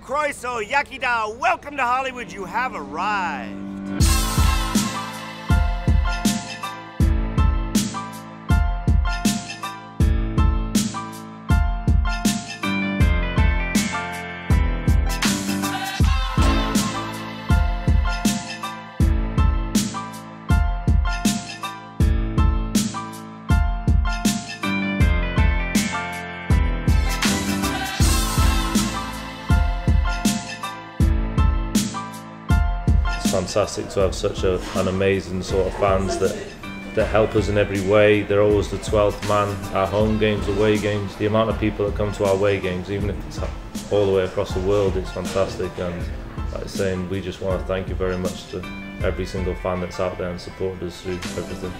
Croeso, Yakida, welcome to Hollywood. You have arrived. Fantastic to have such an amazing sort of fans that help us in every way. They're always the 12th man, our home games, away games. The amount of people that come to our away games, even if it's all the way across the world, it's fantastic. And like I was saying, we just want to thank you very much to every single fan that's out there and supported us through everything.